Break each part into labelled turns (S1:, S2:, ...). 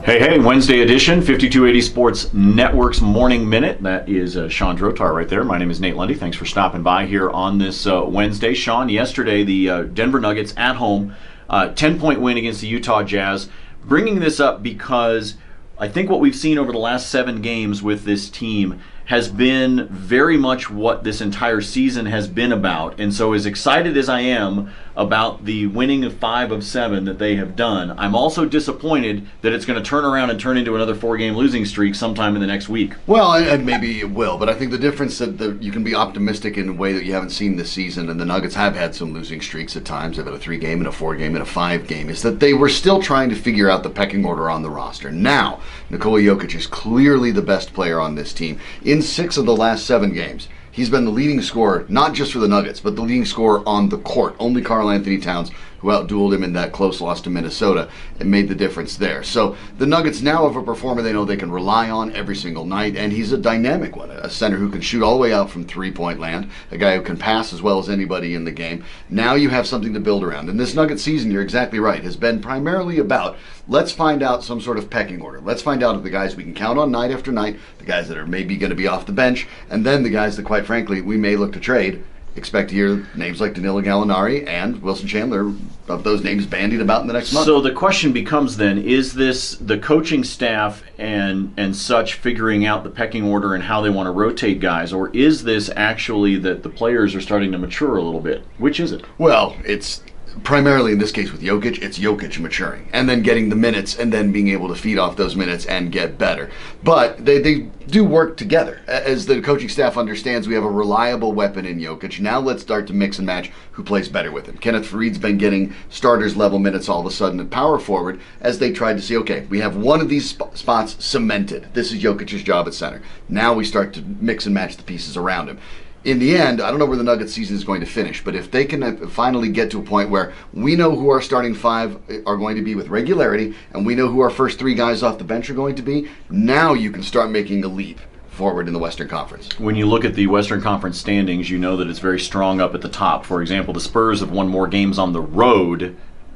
S1: Hey, Wednesday edition, 5280 Sports Network's Morning Minute. That is Shawn right there. My name is Nate Lundy. Thanks for stopping by here on this Wednesday. Shawn, yesterday the Denver Nuggets at home, 10-point win against the Utah Jazz. Bringing this up because I think what we've seen over the last 7 games with this team has been very much what this entire season has been about. And so as excited as I am about the winning of 5 of 7 that they have done, I'm also disappointed that it's going to turn around and turn into another 4-game losing streak sometime in the next week.
S2: Well, and maybe it will, but I think the difference that you can be optimistic in a way that you haven't seen this season, and the Nuggets have had some losing streaks at times. They've had a 3-game and a 4-game and a 5-game, is that they were still trying to figure out the pecking order on the roster. Now, Nikola Jokic is clearly the best player on this team. In 6 of the last 7 games, he's been the leading scorer, not just for the Nuggets, but the leading scorer on the court. Only Karl Anthony Towns, who outdueled him in that close loss to Minnesota, and made the difference there. So the Nuggets now have a performer they know they can rely on every single night, and he's a dynamic one, a center who can shoot all the way out from three-point land, a guy who can pass as well as anybody in the game. Now you have something to build around. And this Nuggets season, you're exactly right, has been primarily about, let's find out some sort of pecking order. Let's find out if the guys we can count on night after night, the guys that are maybe going to be off the bench, and then the guys that, quite frankly, we may look to trade. Expect to hear names like Danilo Gallinari and Wilson Chandler, of those names bandied about in the next month.
S1: So the question becomes then, is this the coaching staff and such figuring out the pecking order and how they want to rotate guys, or is this actually that the players are starting to mature a little bit? Which is it?
S2: Well, it's primarily in this case with Jokic, it's Jokic maturing and then getting the minutes and then being able to feed off those minutes and get better. But they do work together. As the coaching staff understands, we have a reliable weapon in Jokic. Now let's start to mix and match who plays better with him. Kenneth Faried's been getting starters level minutes all of a sudden at power forward as they tried to see, okay, we have one of these spots cemented. This is Jokic's job at center. Now we start to mix and match the pieces around him. In the end, I don't know where the Nuggets season is going to finish, but if they can finally get to a point where we know who our starting 5 are going to be with regularity, and we know who our first 3 guys off the bench are going to be, now you can start making a leap forward in the Western Conference.
S1: When you look at the Western Conference standings, you know that it's very strong up at the top. For example, the Spurs have won more games on the road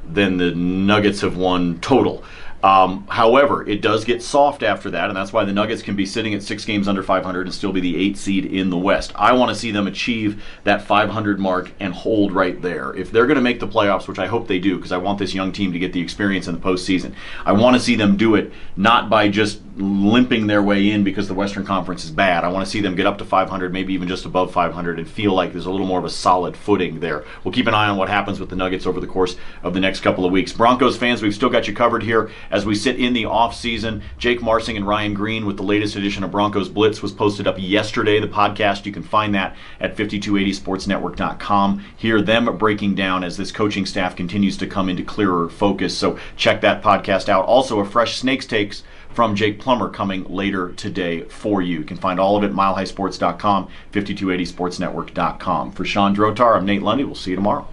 S1: than the Nuggets have won total. However, it does get soft after that, and that's why the Nuggets can be sitting at 6 games under 500 and still be the 8th seed in the West. I want to see them achieve that 500 mark and hold right there. If they're going to make the playoffs, which I hope they do, because I want this young team to get the experience in the postseason, I want to see them do it not by just limping their way in because the Western Conference is bad. I want to see them get up to 500, maybe even just above 500, and feel like there's a little more of a solid footing there. We'll keep an eye on what happens with the Nuggets over the course of the next couple of weeks. Broncos fans, we've still got you covered here as we sit in the off-season. Jake Marsing and Ryan Green with the latest edition of Broncos Blitz was posted up yesterday. The podcast, you can find that at 5280sportsnetwork.com. Hear them breaking down as this coaching staff continues to come into clearer focus. So check that podcast out. Also, a fresh Snakes Takes from Jake Plummer coming later today for you. You can find all of it at milehighsports.com, 5280sportsnetwork.com. For Shawn, I'm Nate Lundy. We'll see you tomorrow.